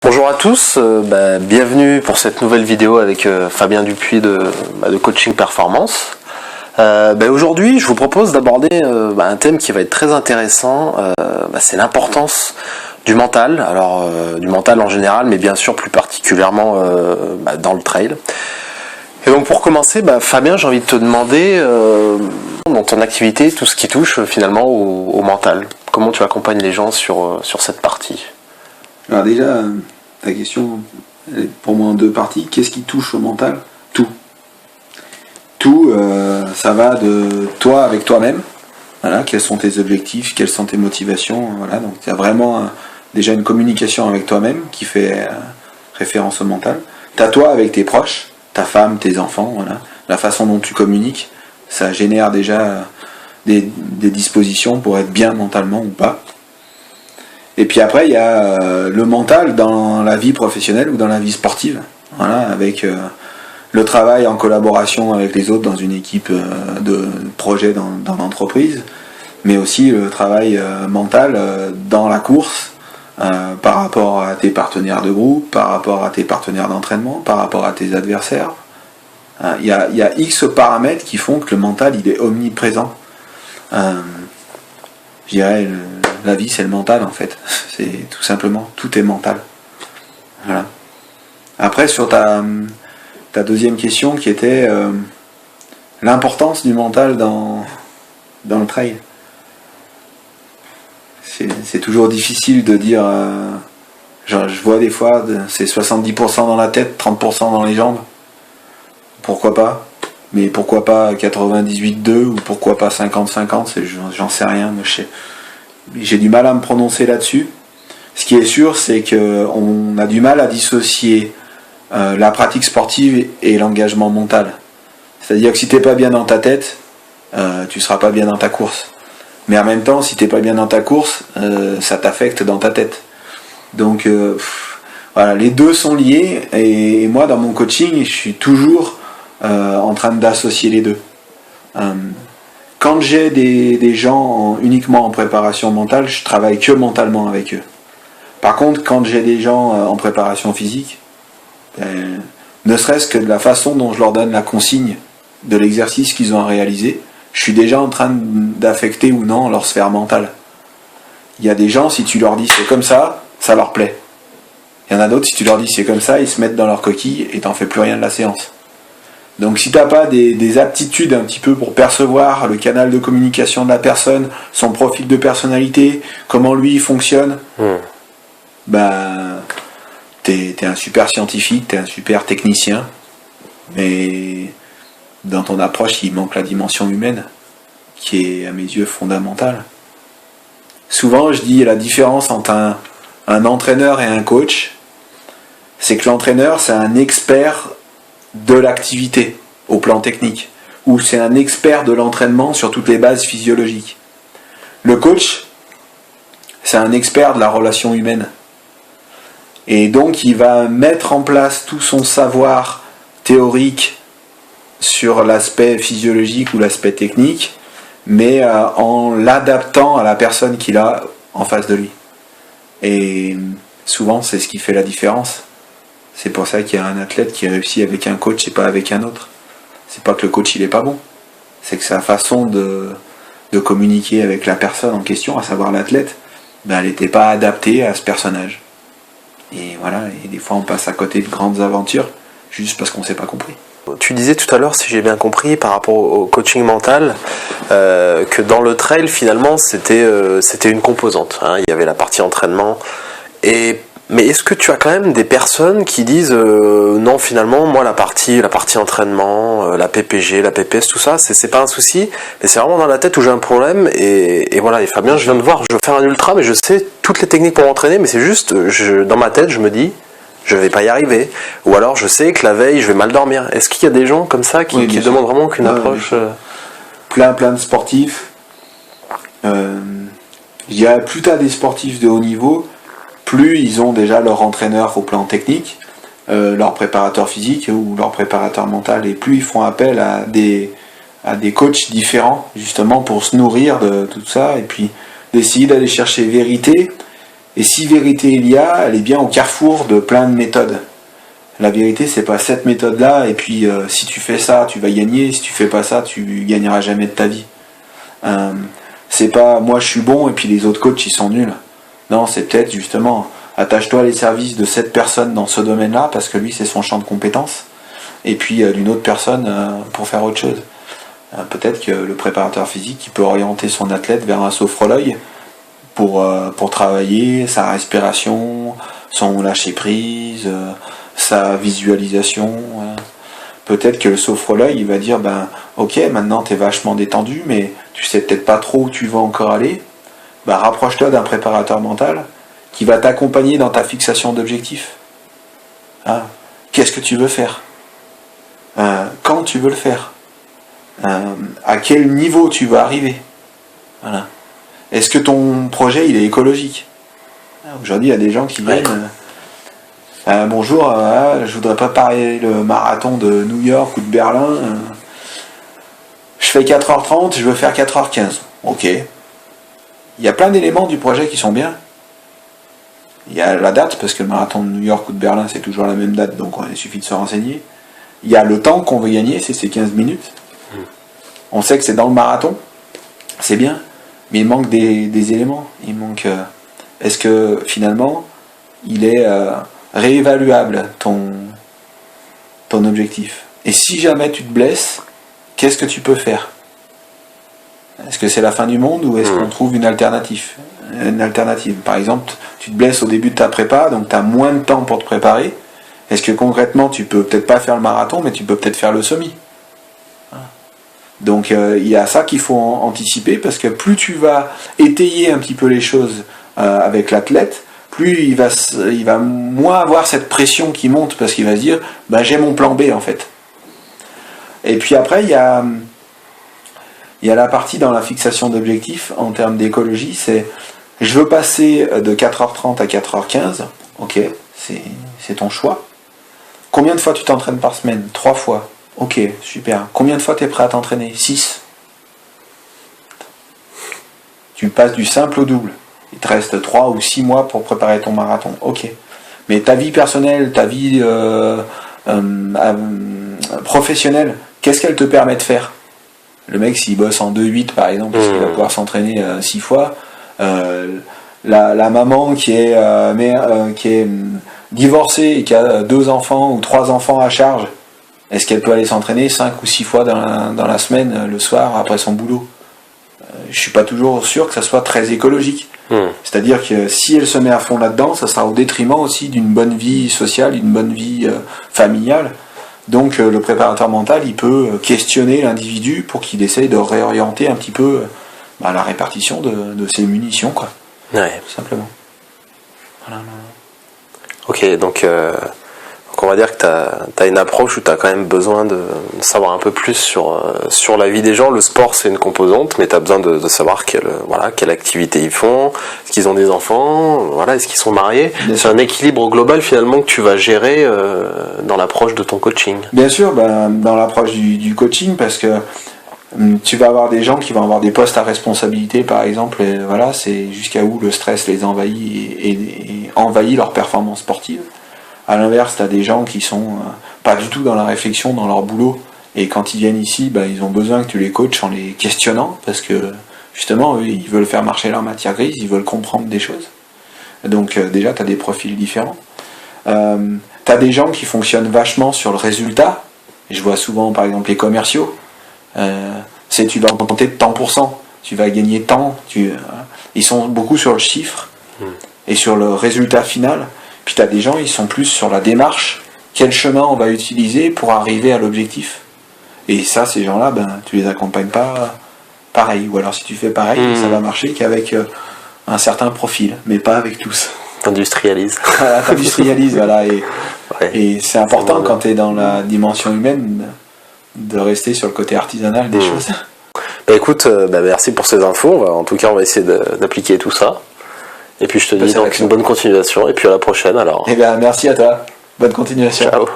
Bonjour à tous, bienvenue pour cette nouvelle vidéo avec Fabien Dupuis de Coaching Performance. Aujourd'hui, je vous propose d'aborder un thème qui va être très intéressant, c'est l'importance du mental, alors du mental en général, mais bien sûr plus particulièrement dans le trail. Et donc pour commencer, Fabien, j'ai envie de te demander, dans ton activité, tout ce qui touche finalement au mental, comment tu accompagnes les gens sur cette partie ? Alors déjà, ta question, elle est pour moi en deux parties. Qu'est-ce qui touche au mental ? Tout. Tout, ça va de toi avec toi-même. Voilà, quels sont tes objectifs, quelles sont tes motivations. Voilà, donc il y a vraiment déjà une communication avec toi-même qui fait référence au mental. T'as toi avec tes proches, ta femme, tes enfants. Voilà, la façon dont tu communiques, ça génère déjà des dispositions pour être bien mentalement ou pas. Et puis après, il y a le mental dans la vie professionnelle ou dans la vie sportive, voilà, avec le travail en collaboration avec les autres dans une équipe de projet dans l'entreprise, mais aussi le travail mental dans la course, par rapport à tes partenaires de groupe, par rapport à tes partenaires d'entraînement, par rapport à tes adversaires. Il y a X paramètres qui font que le mental il est omniprésent. Je dirais, la vie c'est le mental en fait, c'est tout simplement, tout est mental. Voilà. Après sur ta deuxième question qui était l'importance du mental dans le trail. C'est toujours difficile de dire, je vois des fois c'est 70% dans la tête, 30% dans les jambes. Pourquoi pas ? Mais pourquoi pas 98-2 ou pourquoi pas 50-50, j'en sais rien. J'ai du mal à me prononcer là-dessus. Ce qui est sûr, c'est qu'on a du mal à dissocier la pratique sportive et l'engagement mental. C'est-à-dire que si t'es pas bien dans ta tête, tu seras pas bien dans ta course. Mais en même temps, si t'es pas bien dans ta course, ça t'affecte dans ta tête. Donc voilà, les deux sont liés. Et moi, dans mon coaching, je suis toujours en train d'associer les deux. Quand j'ai des gens uniquement en préparation mentale, je travaille que mentalement avec eux. Par contre, quand j'ai des gens en préparation physique, ne serait-ce que de la façon dont je leur donne la consigne de l'exercice qu'ils ont à réaliser, je suis déjà en train d'affecter ou non leur sphère mentale. Il y a des gens, si tu leur dis c'est comme ça leur plaît. Il y en a d'autres, si tu leur dis c'est comme ça, ils se mettent dans leur coquille et t'en fais plus rien de la séance. Donc si tu n'as pas des aptitudes un petit peu pour percevoir le canal de communication de la personne, son profil de personnalité, comment lui il fonctionne, t'es un super scientifique, t'es un super technicien, mais dans ton approche il manque la dimension humaine, qui est à mes yeux fondamentale. Souvent je dis la différence entre un entraîneur et un coach, c'est que l'entraîneur c'est un expert de l'activité au plan technique, ou c'est un expert de l'entraînement sur toutes les bases physiologiques. Le coach, c'est un expert de la relation humaine. Et donc il va mettre en place tout son savoir théorique sur l'aspect physiologique ou l'aspect technique, mais en l'adaptant à la personne qu'il a en face de lui. Et souvent c'est ce qui fait la différence. C'est pour ça qu'il y a un athlète qui réussit avec un coach et pas avec un autre. C'est pas que le coach il est pas bon, c'est que sa façon de communiquer avec la personne en question, à savoir l'athlète, elle n'était pas adaptée à ce personnage. Et voilà, et des fois on passe à côté de grandes aventures juste parce qu'on s'est pas compris. Tu disais tout à l'heure, si j'ai bien compris, par rapport au coaching mental, que dans le trail finalement c'était une composante. Il y avait la partie entraînement mais est-ce que tu as quand même des personnes qui disent non finalement moi la partie entraînement, la PPG, la PPS, tout ça c'est pas un souci, mais c'est vraiment dans la tête où j'ai un problème et voilà. Et Fabien, je viens de voir, je veux faire un ultra mais je sais toutes les techniques pour m'entraîner, mais c'est juste dans ma tête je me dis je vais pas y arriver, ou alors je sais que la veille je vais mal dormir. Est-ce qu'il y a des gens comme ça qui demandent vraiment qu'une approche plein de sportifs, il y a plus t'as des sportifs de haut niveau, plus ils ont déjà leur entraîneur au plan technique, leur préparateur physique ou leur préparateur mental, et plus ils font appel à des coachs différents justement pour se nourrir de tout ça et puis d'essayer d'aller chercher vérité Et si vérité il y a, elle est bien au carrefour de plein de méthodes. La vérité, c'est pas cette méthode-là, et puis si tu fais ça, tu vas gagner, si tu fais pas ça, tu gagneras jamais de ta vie. C'est pas moi je suis bon et puis les autres coachs ils sont nuls. Non, c'est peut-être justement attache-toi les services de cette personne dans ce domaine-là parce que lui c'est son champ de compétences et puis d'une autre personne pour faire autre chose. Peut-être que le préparateur physique il peut orienter son athlète vers un sophrologue pour travailler sa respiration, son lâcher prise, sa visualisation. Peut-être que le sophrologue il va dire ok, maintenant t'es vachement détendu mais tu sais peut-être pas trop où tu vas encore aller, rapproche-toi d'un préparateur mental qui va t'accompagner dans ta fixation d'objectifs. Qu'est-ce que tu veux faire, quand tu veux le faire, à quel niveau tu vas arriver, voilà. Est-ce que ton projet il est écologique? Aujourd'hui il y a des gens qui viennent bonjour, je voudrais préparer le marathon de New York ou de Berlin, je fais 4h30, je veux faire 4h15. Ok. Il y a plein d'éléments du projet qui sont bien. Il y a la date, parce que le marathon de New York ou de Berlin, c'est toujours la même date, donc il suffit de se renseigner. Il y a le temps qu'on veut gagner, c'est ces 15 minutes. On sait que c'est dans le marathon, c'est bien, mais il manque des éléments. Il manque. Est-ce que finalement, il est réévaluable ton objectif? Et si jamais tu te blesses, qu'est-ce que tu peux faire? Est-ce que c'est la fin du monde ou est-ce qu'on trouve une alternative? Par exemple, tu te blesses au début de ta prépa, donc tu as moins de temps pour te préparer. Est-ce que concrètement, tu peux peut-être pas faire le marathon, mais tu peux peut-être faire le semi? Donc il y a ça qu'il faut anticiper, parce que plus tu vas étayer un petit peu les choses avec l'athlète, plus il va moins avoir cette pression qui monte, parce qu'il va se dire j'ai mon plan B en fait. Et puis après il y a la partie dans la fixation d'objectifs en termes d'écologie, c'est je veux passer de 4h30 à 4h15, ok, c'est ton choix. Combien de fois tu t'entraînes par semaine? 3 fois. Ok, super. Combien de fois tu es prêt à t'entraîner? 6. Tu passes du simple au double. Il te reste 3 ou 6 mois pour préparer ton marathon. Ok. Mais ta vie personnelle, ta vie professionnelle, qu'est-ce qu'elle te permet de faire? Le mec, s'il bosse en 2-8 par exemple, parce qu'il va pouvoir s'entraîner 6 fois, la maman qui est divorcée et qui a 2 enfants ou 3 enfants à charge, est-ce qu'elle peut aller s'entraîner 5 ou 6 fois dans la semaine, le soir, après son boulot? Je suis pas toujours sûr que ça soit très écologique. C'est-à-dire que si elle se met à fond là-dedans, ça sera au détriment aussi d'une bonne vie sociale, d'une bonne vie familiale. Donc le préparateur mental, il peut questionner l'individu pour qu'il essaye de réorienter un petit peu la répartition de ses munitions, quoi. Ouais. Tout simplement. Voilà. Ok, donc on va dire que tu as une approche où tu as quand même besoin de savoir un peu plus sur la vie des gens. Le sport, c'est une composante, mais tu as besoin de savoir quelle activité ils font, est-ce qu'ils ont des enfants, est-ce qu'ils sont mariés. C'est un équilibre global finalement que tu vas gérer dans l'approche de ton coaching. Bien sûr, dans l'approche du coaching, parce que tu vas avoir des gens qui vont avoir des postes à responsabilité, par exemple, et c'est jusqu'à où le stress les envahit et envahit leur performance sportive. À l'inverse, tu as des gens qui sont pas du tout dans la réflexion, dans leur boulot, et quand ils viennent ici, ils ont besoin que tu les coaches en les questionnant, parce que justement, eux, ils veulent faire marcher leur matière grise, ils veulent comprendre des choses. Donc déjà, tu as des profils différents. Tu as des gens qui fonctionnent vachement sur le résultat. Je vois souvent, par exemple, les commerciaux. Tu vas augmenter de tant %, tu vas gagner tant. Ils sont beaucoup sur le chiffre et sur le résultat final. Puis tu as des gens, ils sont plus sur la démarche, quel chemin on va utiliser pour arriver à l'objectif. Et ça, ces gens-là, tu les accompagnes pas pareil. Ou alors si tu fais pareil, ça va marcher qu'avec un certain profil, mais pas avec tous. T'industrialises. T'industrialises, voilà. Et c'est important quand tu es dans la dimension humaine de rester sur le côté artisanal des choses. Écoute, merci pour ces infos. En tout cas, on va essayer d'appliquer tout ça. Et puis je te dis donc une bonne continuation et puis à la prochaine alors. Merci à toi. Bonne continuation. Ciao.